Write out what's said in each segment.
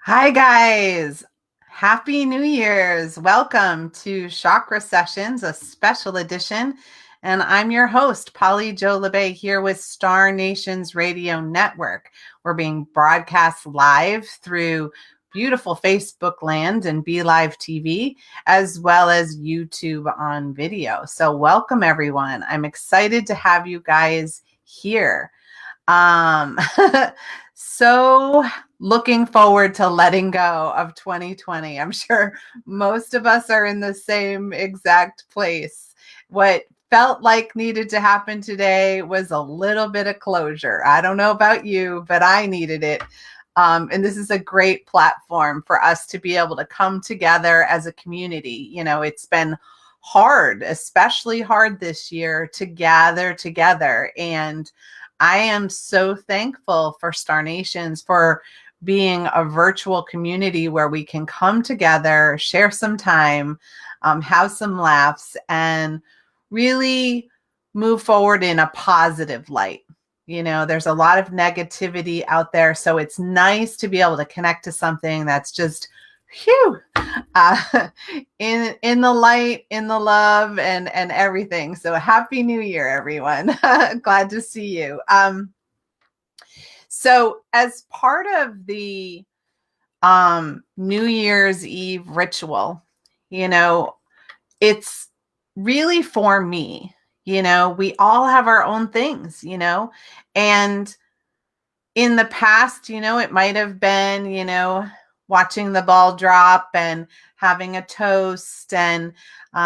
Hi, guys. Happy New Year's. Welcome to Chakra Sessions, a special edition. And I'm your host, Polly Jo Labbe, here with Star Nations Radio Network. We're being broadcast live through beautiful Facebook land and Be Live TV, as well as YouTube on video. So, welcome, everyone. I'm excited to have you guys here. Um, so looking forward to letting go of 2020. I'm sure most of us are in the same exact place. What felt like needed to happen today was a little bit of closure. I don't know about you, but I needed it. And this is a great platform for us to be able to come together as a community. You know, it's been hard, especially hard this year, to gather together. And I am so thankful for Star Nations for being a virtual community where we can come together, share some time, have some laughs, and really move forward in a positive light. You know, there's a lot of negativity out there, so it's nice to be able to connect to something that's just phew, uh, in the light, in the love, and everything. So happy New Year, everyone! Glad to see you. So as part of the New Year's Eve ritual, you know, it's really for me. You know, we all have our own things. And in the past, it might have been, watching the ball drop and having a toast and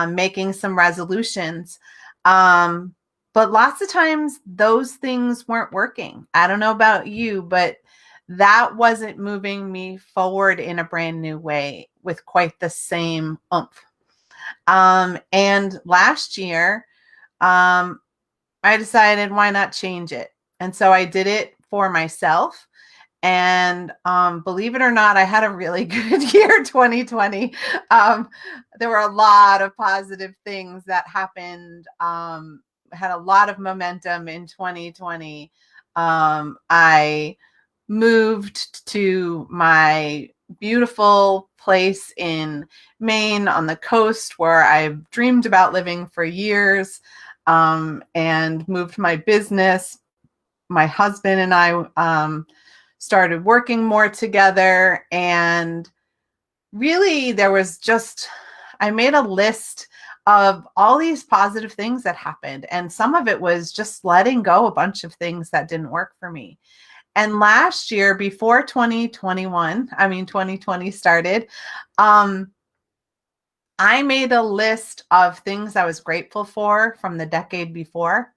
making some resolutions. But lots of times those things weren't working. I don't know about you, but that wasn't moving me forward in a brand new way with quite the same oomph. And last year, I decided why not change it? And so I did it for myself. And believe it or not, I had a really good year, 2020. There were a lot of positive things that happened. Had a lot of momentum in 2020. I moved to my beautiful place in Maine on the coast where I've dreamed about living for years, and moved my business. My husband and I started working more together, and really I made a list of all these positive things that happened, and some of it was just letting go a bunch of things that didn't work for me. And last year, before 2020 started, I made a list of things I was grateful for from the decade before,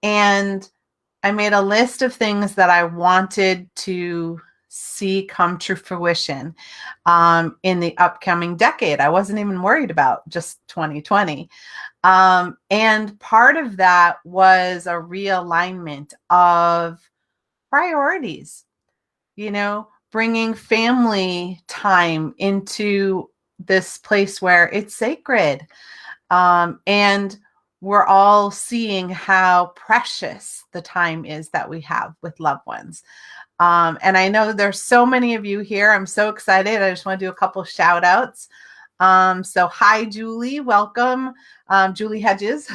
and I made a list of things that I wanted to see come to fruition in the upcoming decade. I wasn't even worried about just 2020. And part of that was a realignment of priorities, bringing family time into this place where it's sacred. And we're all seeing how precious the time is that we have with loved ones. And I know there's so many of you here. I'm so excited. I just want to do a couple shout outs. So hi, Julie. Welcome. Julie Hedges.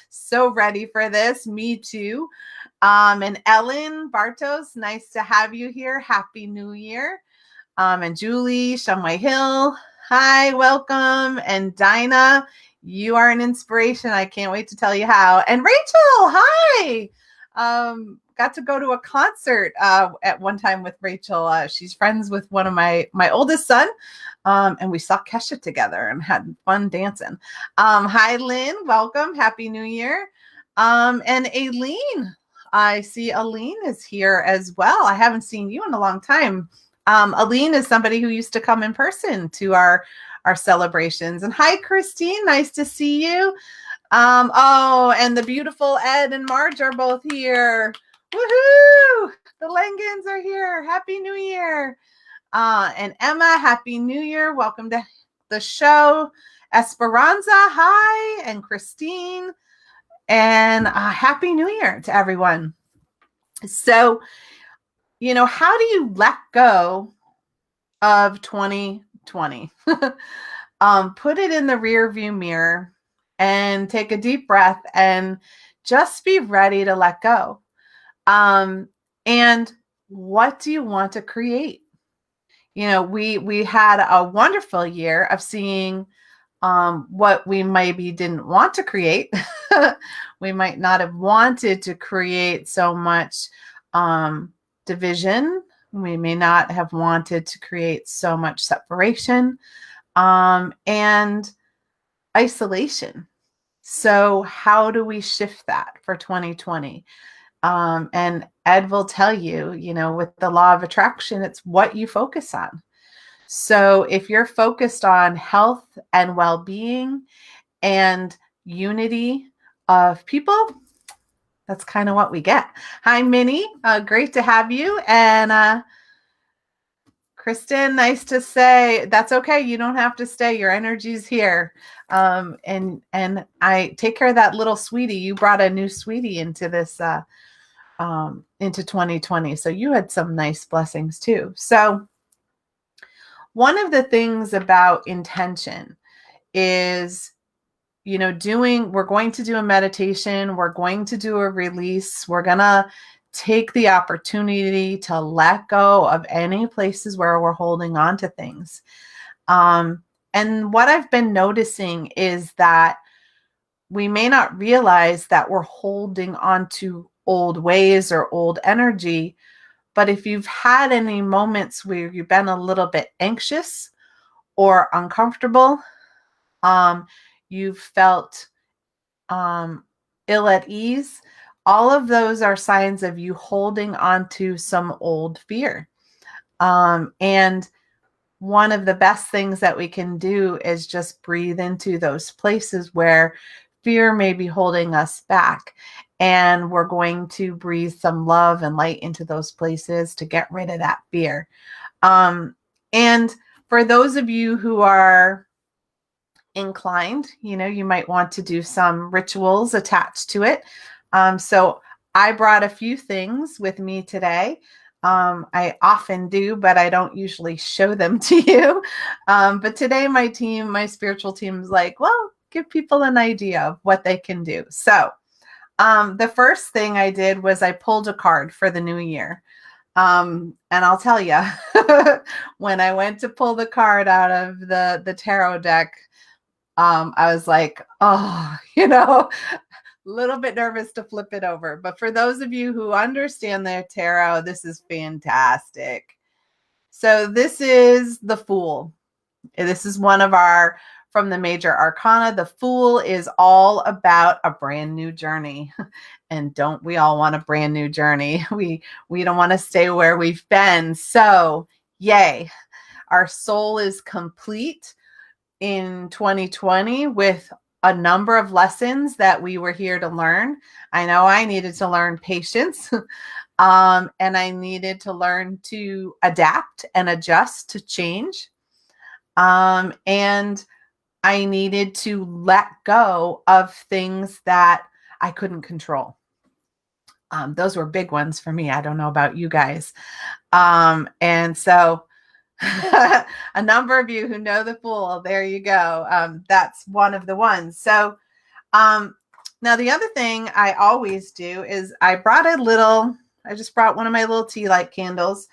So ready for this. Me too. And Ellen Bartos, nice to have you here. Happy New Year. And Julie Shumway Hill. Hi, welcome. And Dinah, you are an inspiration. I can't wait to tell you how. And Rachel, hi. Got to go to a concert at one time with Rachel. She's friends with one of my oldest son. And we saw Kesha together and had fun dancing. Hi, Lynn. Welcome. Happy New Year. And Aileen. I see Aline is here as well. I haven't seen you in a long time. Aline is somebody who used to come in person to our celebrations. And hi, Christine. Nice to see you. Oh, and the beautiful Ed and Marge are both here. Woohoo! The Langans are here. Happy New Year. And Emma, Happy New Year. Welcome to the show. Esperanza, hi. And Christine. And Happy New Year to everyone. So, how do you let go of 2020. Put it in the rear view mirror and take a deep breath and just be ready to let go. And what do you want to create? We had a wonderful year of seeing what we maybe didn't want to create. We might not have wanted to create so much division. We may not have wanted to create so much separation and isolation. So how do we shift that for 2020? And Ed will tell you, with the law of attraction, it's what you focus on. So if you're focused on health and well-being and unity of people, that's kind of what we get. Hi, Minnie. Great to have you. And Kristen, nice to say. That's okay. You don't have to stay. Your energy's here. And I take care of that little sweetie. You brought a new sweetie into this into 2020. So you had some nice blessings too. So one of the things about intention is, we're going to do a meditation. We're going to do a release. We're going to take the opportunity to let go of any places where we're holding on to things. And what I've been noticing is that we may not realize that we're holding on to old ways or old energy. But if you've had any moments where you've been a little bit anxious or uncomfortable, you've felt ill at ease, all of those are signs of you holding on to some old fear. And one of the best things that we can do is just breathe into those places where fear may be holding us back. And we're going to breathe some love and light into those places to get rid of that fear. And for those of you who are inclined, you might want to do some rituals attached to it. So I brought a few things with me today. I often do, but I don't usually show them to you. But today my spiritual team is like, well, give people an idea of what they can do. So the first thing I did was I pulled a card for the new year. And I'll tell you, when I went to pull the card out of the tarot deck, I was like, oh, a little bit nervous to flip it over. But for those of you who understand the tarot, this is fantastic. So this is the Fool. This is one of from the major arcana. The Fool is all about a brand new journey. And don't we all want a brand new journey? We don't want to stay where we've been. So yay, our soul is complete in 2020 with a number of lessons that we were here to learn. I know I needed to learn patience. And I needed to learn to adapt and adjust to change. And I needed to let go of things that I couldn't control. Those were big ones for me. I don't know about you guys. And so a number of you who know the Fool, there you go. That's one of the ones. So now the other thing I always do is I just brought one of my little tea light candles.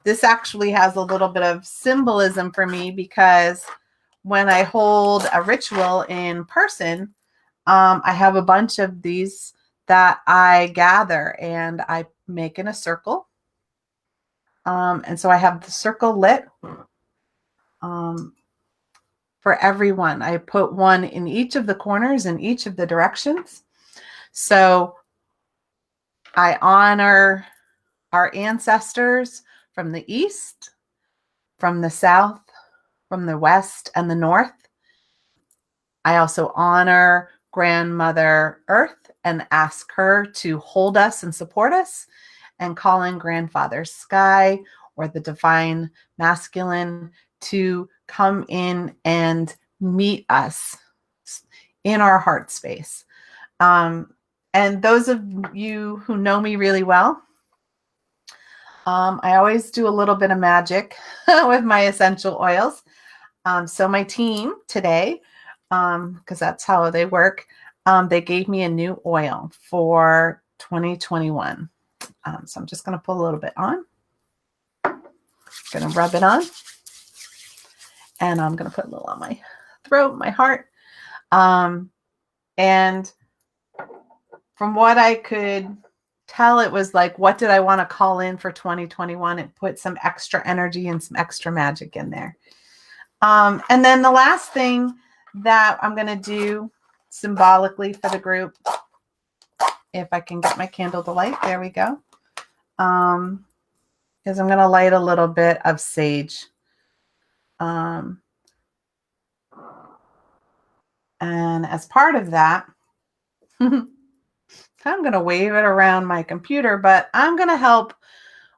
This actually has a little bit of symbolism for me because when I hold a ritual in person, I have a bunch of these that I gather and I make in a circle. And so I have the circle lit for everyone. I put one in each of the corners in each of the directions. So I honor our ancestors from the east, from the south, from the west, and the north. I also honor Grandmother Earth and ask her to hold us and support us, and calling Grandfather Sky or the Divine Masculine to come in and meet us in our heart space. And those of you who know me really well, I always do a little bit of magic with my essential oils. So my team today, because that's how they work, they gave me a new oil for 2021. So I'm just going to put a little bit on. Going to rub it on. And I'm going to put a little on my throat, my heart. And from what I could tell, it was like, what did I want to call in for 2021? It put some extra energy and some extra magic in there. And then the last thing that I'm going to do symbolically for the group, if I can get my candle to light, there we go, is I'm going to light a little bit of sage. And as part of that, I'm going to wave it around my computer, but I'm going to help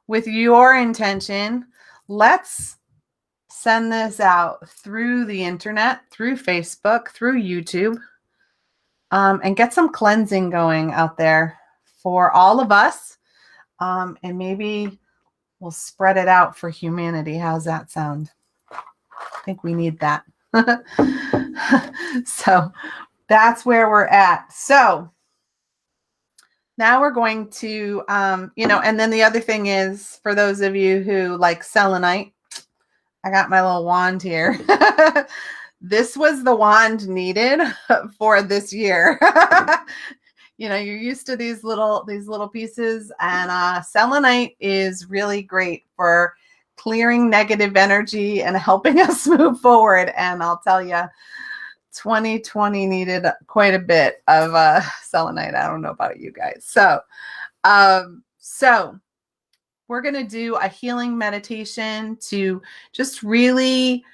with your intention. Let's send this out through the internet, through Facebook, through YouTube, and get some cleansing going out there for all of us. And maybe we'll spread it out for humanity. How's that sound? I think we need that. So that's where we're at. So now we're going to, and then the other thing is, for those of you who like selenite, I got my little wand here. This was the wand needed for this year. You're used to these little pieces, and selenite is really great for clearing negative energy and helping us move forward. And I'll tell you, 2020 needed quite a bit of selenite. I don't know about you guys. So we're going to do a healing meditation to just really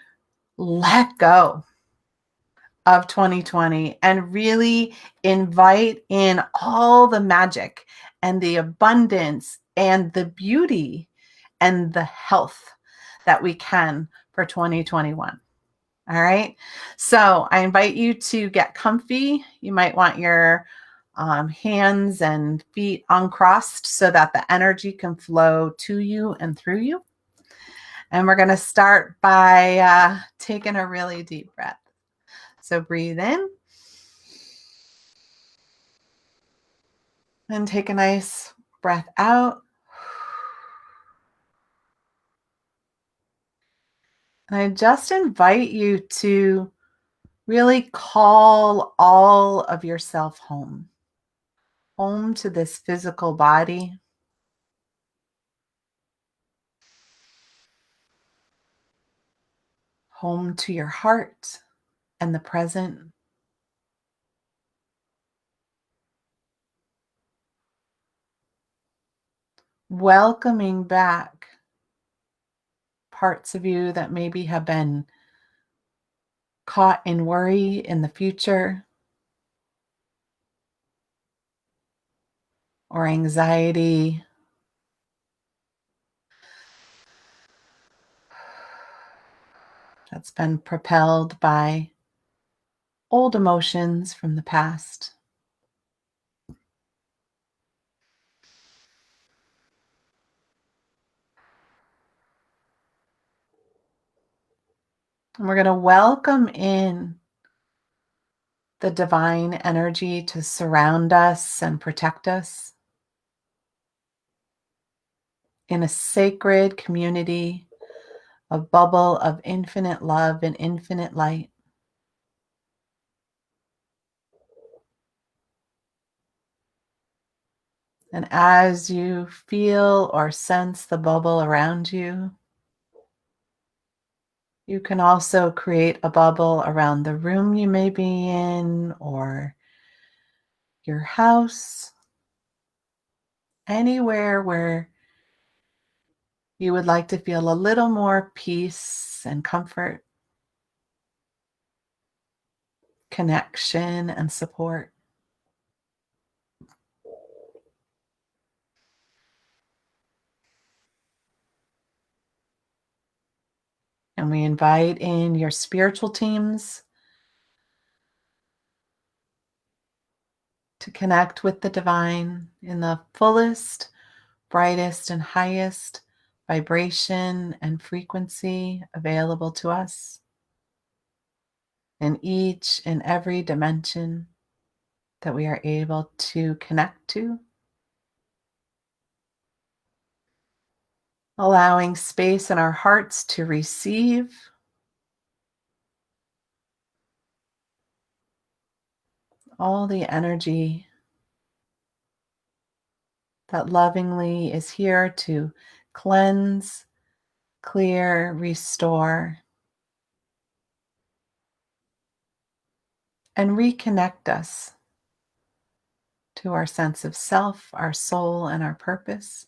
let go of 2020 and really invite in all the magic and the abundance and the beauty and the health that we can for 2021. All right. So I invite you to get comfy. You might want your hands and feet uncrossed so that the energy can flow to you and through you. And we're going to start by taking a really deep breath. So breathe in and take a nice breath out. And I just invite you to really call all of yourself home to this physical body, home to your heart and the present. Welcoming back parts of you that maybe have been caught in worry in the future or anxiety. That's been propelled by old emotions from the past. And we're going to welcome in the divine energy to surround us and protect us in a sacred community, a bubble of infinite love and infinite light. And as you feel or sense the bubble around you, you can also create a bubble around the room you may be in or your house, anywhere where you would like to feel a little more peace and comfort, connection and support. And we invite in your spiritual teams to connect with the divine in the fullest, brightest, and highest vibration and frequency available to us in each and every dimension that we are able to connect to, allowing space in our hearts to receive all the energy that lovingly is here to cleanse, clear, restore, and reconnect us to our sense of self, our soul, and our purpose.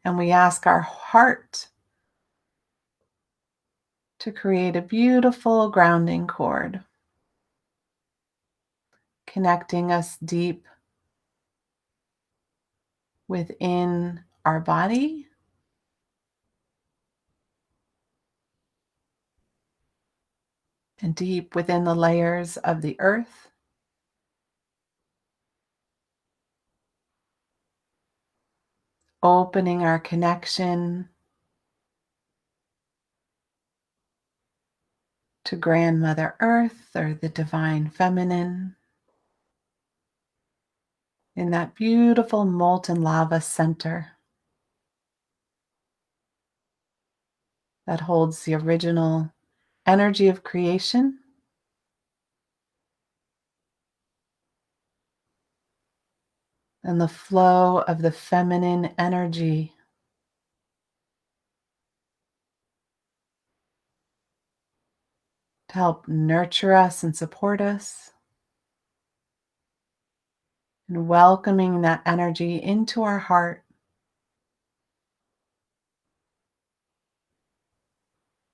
And we ask our heart to create a beautiful grounding cord, connecting us deep within our body and deep within the layers of the earth, opening our connection to Grandmother Earth or the Divine Feminine in that beautiful molten lava center that holds the original energy of creation and the flow of the feminine energy to help nurture us and support us, and welcoming that energy into our heart,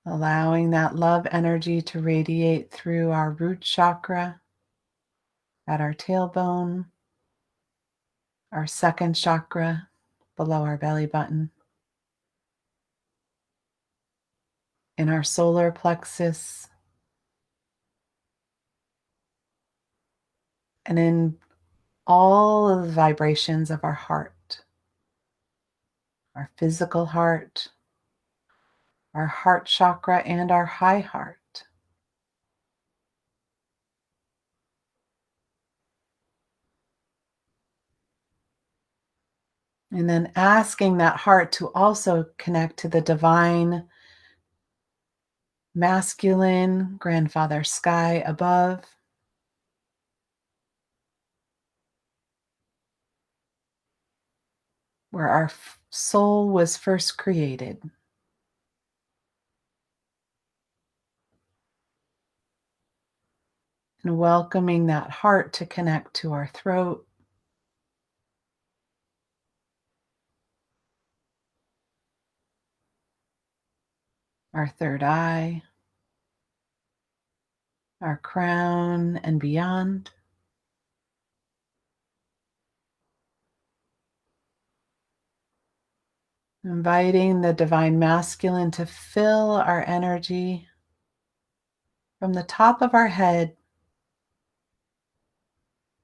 allowing that love energy to radiate through our root chakra at our tailbone, our second chakra below our belly button, in our solar plexus, and in all of the vibrations of our heart, our physical heart, our heart chakra, and our high heart. And then asking that heart to also connect to the divine masculine grandfather sky above, where our soul was first created. And welcoming that heart to connect to our throat, our third eye, our crown, and beyond. Inviting the divine masculine to fill our energy from the top of our head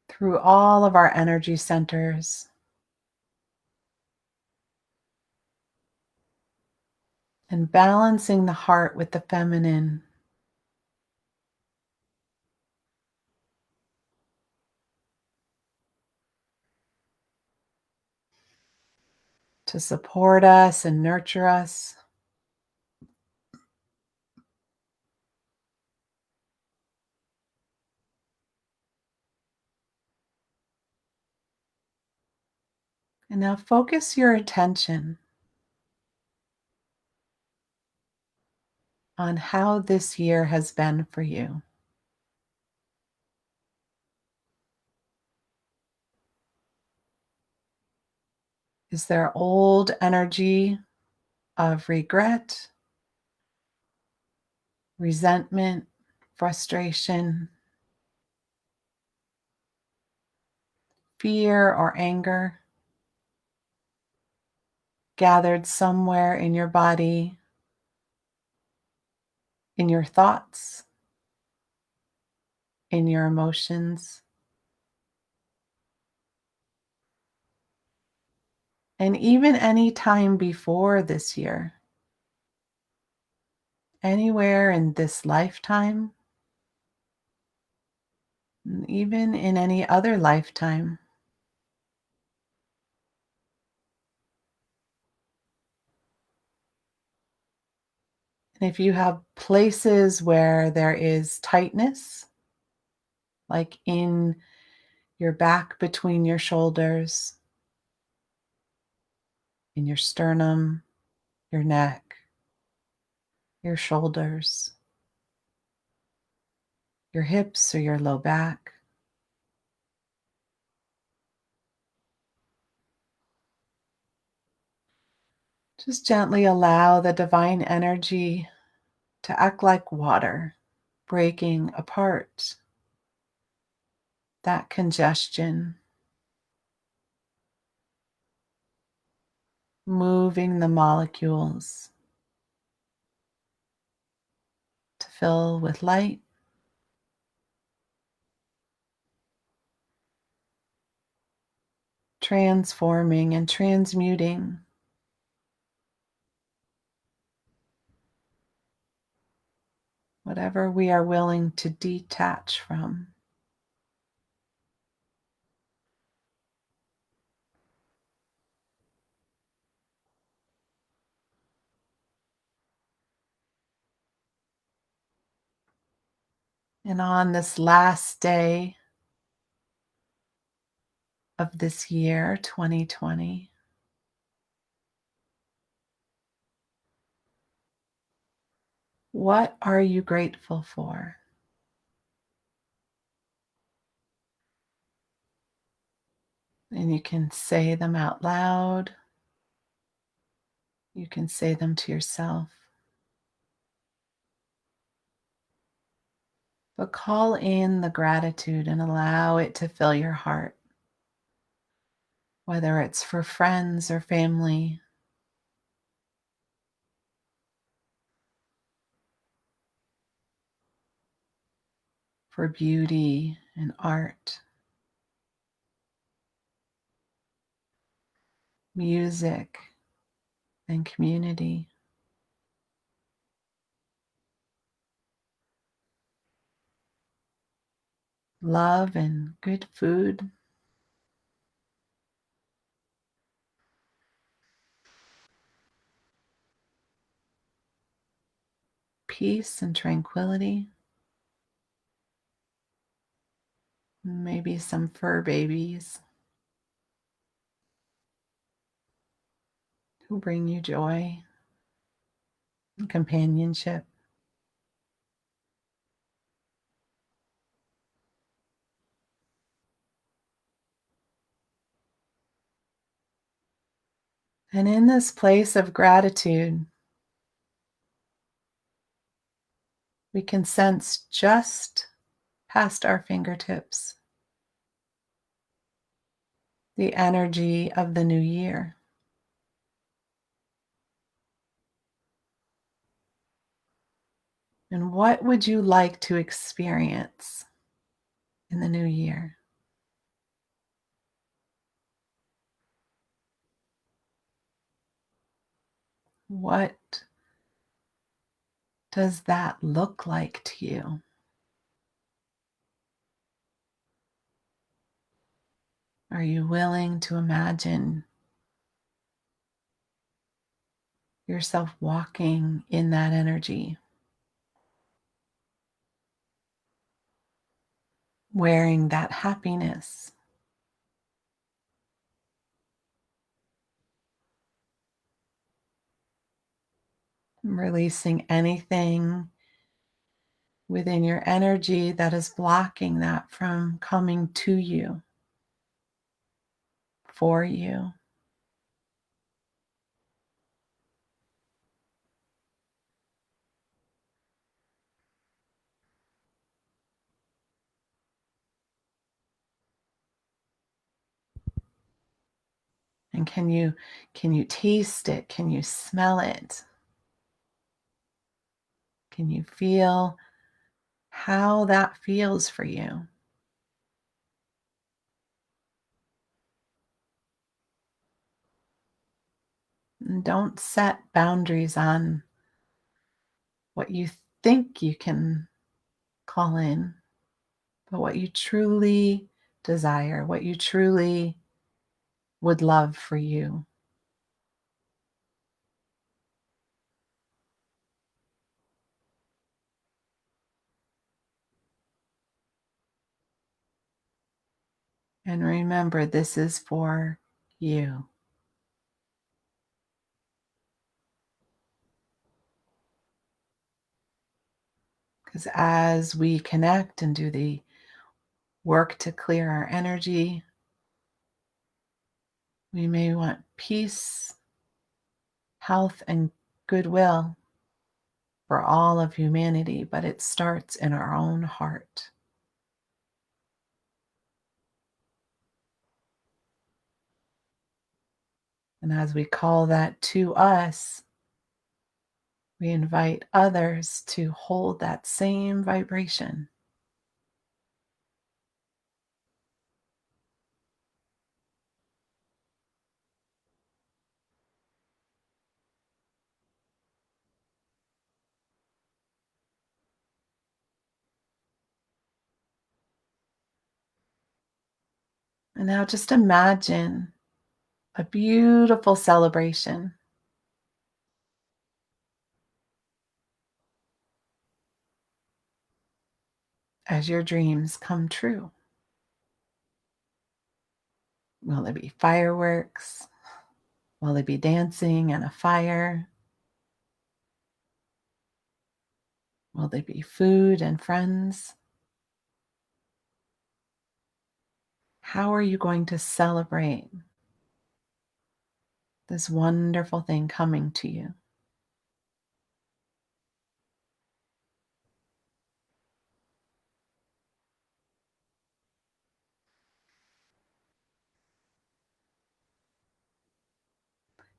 through all of our energy centers, and balancing the heart with the feminine, to support us and nurture us. And now focus your attention on how this year has been for you. Is there old energy of regret, resentment, frustration, fear, or anger gathered somewhere in your body, in your thoughts, in your emotions? And even any time before this year, anywhere in this lifetime, and even in any other lifetime. And if you have places where there is tightness, like in your back between your shoulders, in your sternum, your neck, your shoulders, your hips or your low back, just gently allow the divine energy to act like water, breaking apart that congestion, moving the molecules to fill with light, transforming and transmuting whatever we are willing to detach from. And on this last day of this year, 2020, what are you grateful for? And you can say them out loud. You can say them to yourself. But call in the gratitude and allow it to fill your heart, whether it's for friends or family, for beauty and art, music and community, love and good food, peace and tranquility, maybe some fur babies who bring you joy and companionship. And in this place of gratitude, we can sense just past our fingertips the energy of the new year. And what would you like to experience in the new year? What does that look like to you? Are you willing to imagine yourself walking in that energy, wearing that happiness, releasing anything within your energy that is blocking that from coming to you, for you? And can you taste it? Can you smell it? Can you feel how that feels for you? And don't set boundaries on what you think you can call in, but what you truly desire, what you truly would love for you. And remember, this is for you. Because as we connect and do the work to clear our energy, we may want peace, health, and goodwill for all of humanity, but it starts in our own heart. And as we call that to us, we invite others to hold that same vibration. And now just imagine a beautiful celebration as your dreams come true. Will there be fireworks? Will there be dancing and a fire? Will there be food and friends? How are you going to celebrate this wonderful thing coming to you?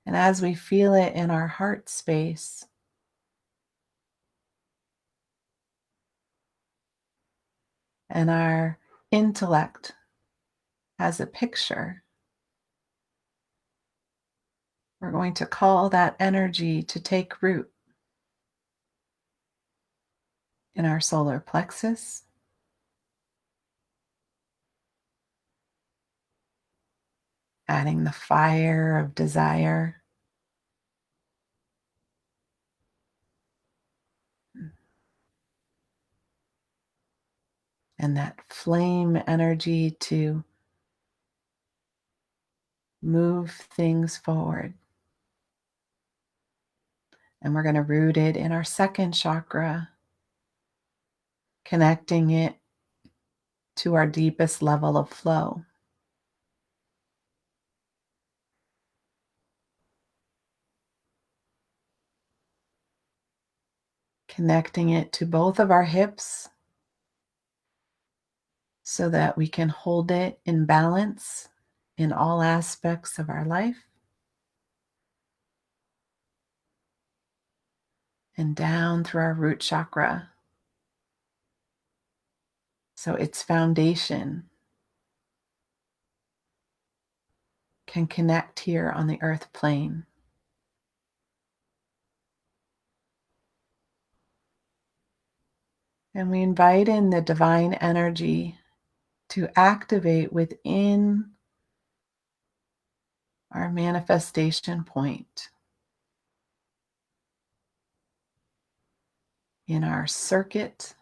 And as we feel it in our heart space, and our intellect has a picture, we're going to call that energy to take root in our solar plexus, adding the fire of desire, and that flame energy to move things forward. And we're going to root it in our second chakra, connecting it to our deepest level of flow. Connecting it to both of our hips so that we can hold it in balance in all aspects of our life. And down through our root chakra. So its foundation can connect here on the earth plane. And we invite in the divine energy to activate within our manifestation point in our circuit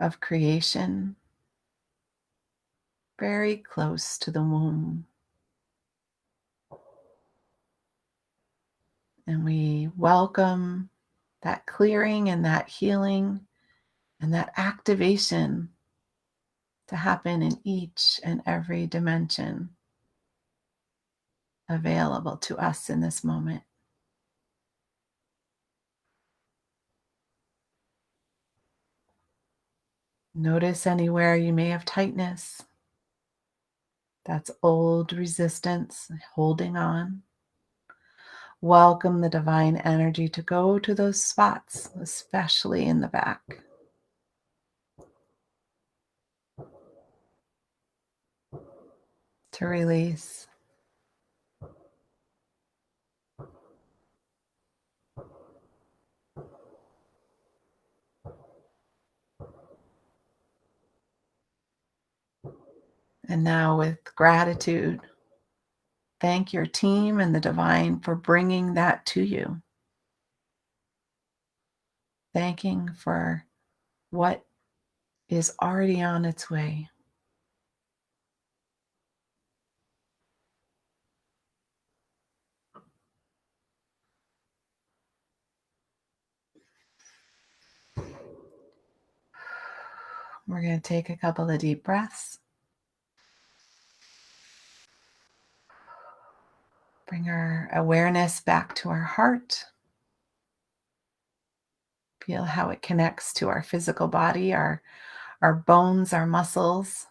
of creation, very close to the womb. And we welcome that clearing and that healing and that activation to happen in each and every dimension available to us in this moment. Notice anywhere you may have tightness. That's old resistance holding on. Welcome the divine energy to go to those spots, especially in the back. To release. And now with gratitude, thank your team and the divine for bringing that to you. Thanking for what is already on its way. We're going to take a couple of deep breaths. Bring our awareness back to our heart. Feel how it connects to our physical body, our bones, our muscles.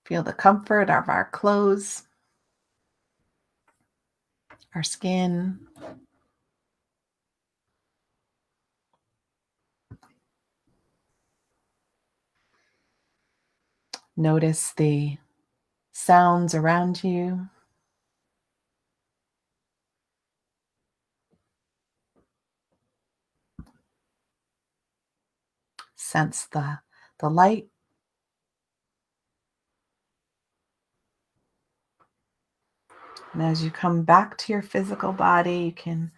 Feel the comfort of our clothes, our skin. Notice the sounds around you. Sense the light. And as you come back to your physical body, you can,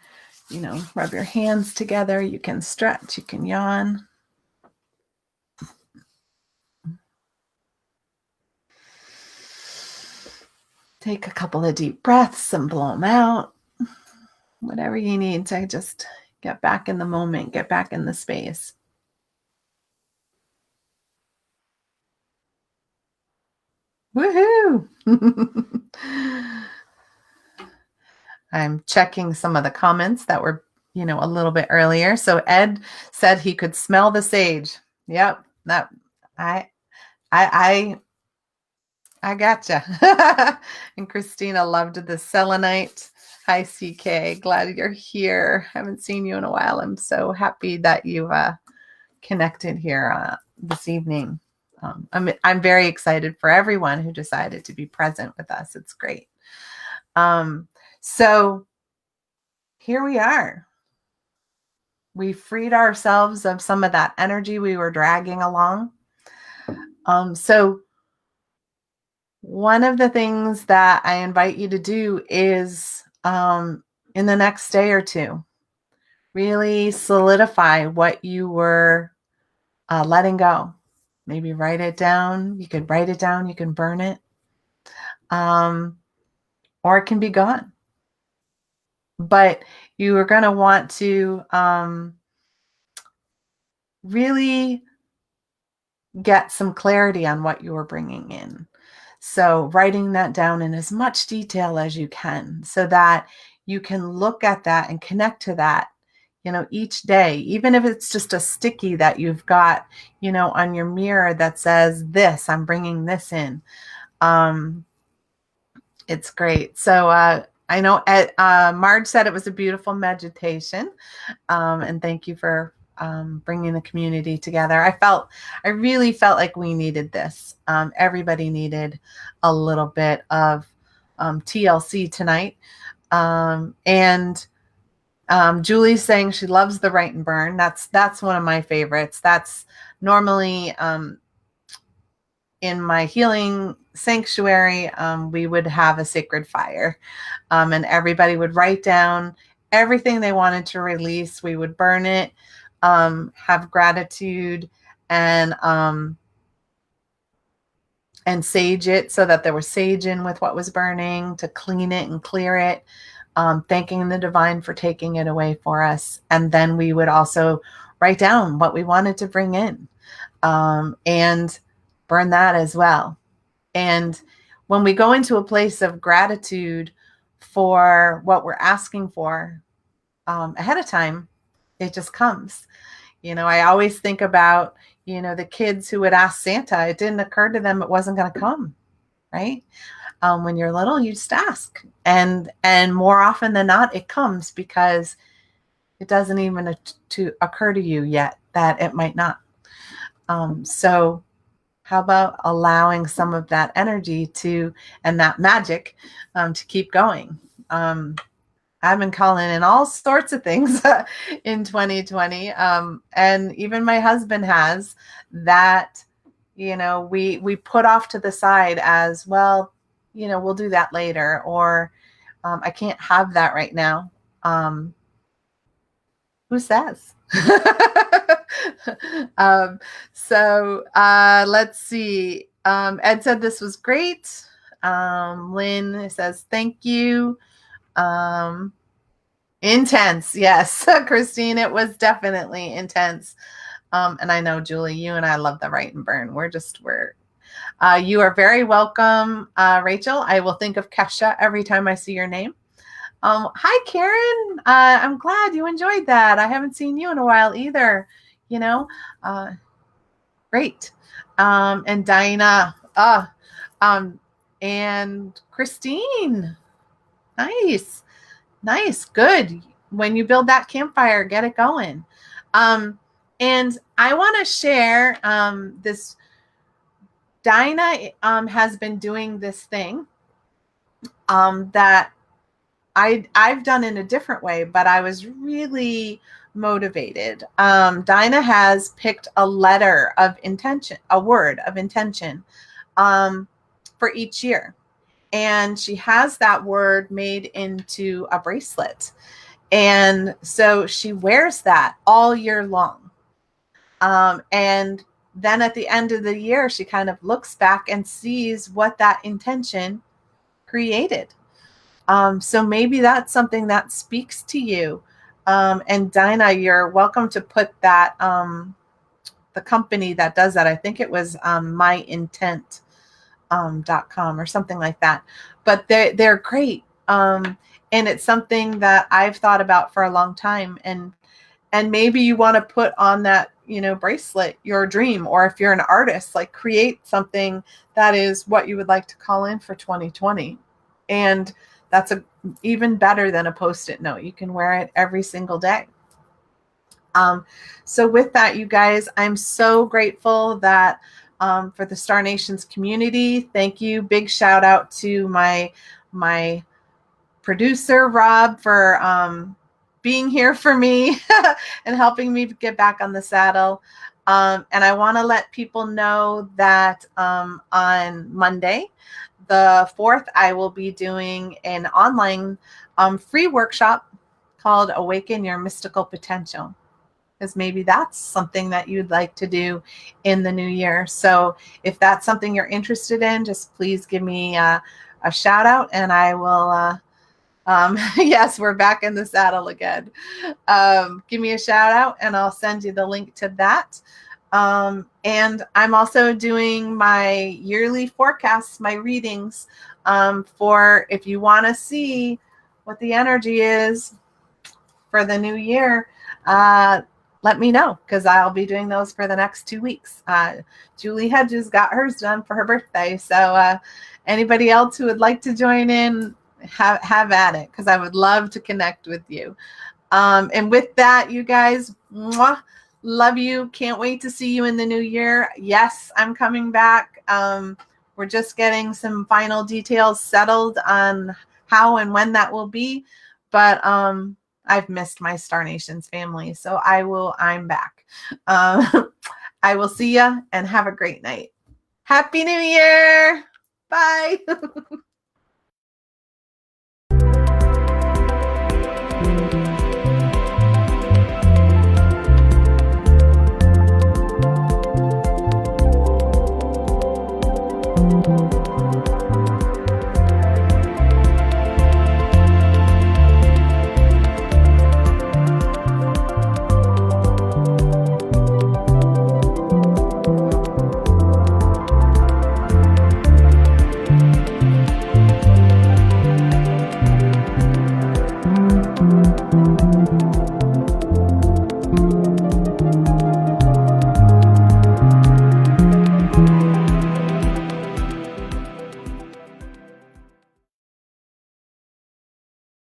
rub your hands together. You can stretch, you can yawn. Take a couple of deep breaths and blow them out. Whatever you need to just get back in the moment, get back in the space. Woohoo! I'm checking some of the comments that were, a little bit earlier. So Ed said he could smell the sage. Yep, that I gotcha. And Christina loved the selenite. Hi, CK. Glad you're here. Haven't seen you in a while. I'm so happy that you've connected here this evening. I'm very excited for everyone who decided to be present with us. It's great. So here we are. We freed ourselves of some of that energy we were dragging along. So one of the things that I invite you to do is in the next day or two, really solidify what you were letting go. Maybe write it down. You could write it down. You can burn it. Or it can be gone. But you are going to want to really get some clarity on what you are bringing in. So writing that down in as much detail as you can so that you can look at that and connect to that, each day, even if it's just a sticky that you've got, on your mirror that says this, I'm bringing this in. It's great. So I know Marge said it was a beautiful meditation. And thank you for bringing the community together. I really felt like we needed this. Everybody needed a little bit of TLC tonight. And Julie's saying she loves the write and burn. That's one of my favorites. That's normally in my healing sanctuary, we would have a sacred fire, and everybody would write down everything they wanted to release. We would burn it, have gratitude, and sage it so that there was sage in with what was burning to clean it and clear it, thanking the divine for taking it away for us. And then we would also write down what we wanted to bring in, and burn that as well. And when we go into a place of gratitude for what we're asking for ahead of time, it just comes. I always think about, the kids who would ask Santa. It didn't occur to them it wasn't going to come, right? When you're little, you just ask. And more often than not, it comes because it doesn't even occur to you yet that it might not. So how about allowing some of that energy and that magic to keep going? I've been calling in all sorts of things in 2020. And even my husband has that, we put off to the side as, well, we'll do that later, or I can't have that right now. Who says? Let's see. Ed said this was great. Lynn says, thank you. Intense. Yes, Christine, it was definitely intense. And I know, Julie, you and I love the write and burn. You are very welcome, Rachel. I will think of Kesha every time I see your name. Hi, Karen. I'm glad you enjoyed that. I haven't seen you in a while either. Great. And Dinah. And Christine. Nice. Good. When you build that campfire, get it going. And I want to share this. Dinah has been doing this thing that I've done in a different way, but I was really motivated. Dinah has picked a letter of intention, a word of intention for each year. And she has that word made into a bracelet. And so she wears that all year long. And then at the end of the year, she kind of looks back and sees what that intention created. So maybe that's something that speaks to you. And Dinah, you're welcome to put that, the company that does that, I think it was myintent.com or something like that. But they're great. And it's something that I've thought about for a long time. And maybe you want to put on that, bracelet, your dream, or if you're an artist, like create something that is what you would like to call in for 2020. And that's even better than a Post-it note. You can wear it every single day. So with that, you guys, I'm so grateful that for the Star Nations community. Thank you. Big shout out to my producer, Rob, for being here for me and helping me get back on the saddle. And I want to let people know that on Monday, the 4th, I will be doing an online free workshop called Awaken Your Mystical Potential, because maybe that's something that you'd like to do in the new year. So if that's something you're interested in, just please give me a shout out and I will yes, we're back in the saddle again. Give me a shout out and I'll send you the link to that. And I'm also doing my yearly forecasts, my readings, for if you want to see what the energy is for the new year, let me know, because I'll be doing those for the next 2 weeks. Julie Hedges got hers done for her birthday. So anybody else who would like to join in, have at it, because I would love to connect with you. And with that, you guys, mwah, love you. Can't wait to see you in the new year. Yes, I'm coming back. We're just getting some final details settled on how and when that will be. But I've missed my Star Nations family, so I'm back. I will see ya and have a great night. Happy New Year. Bye.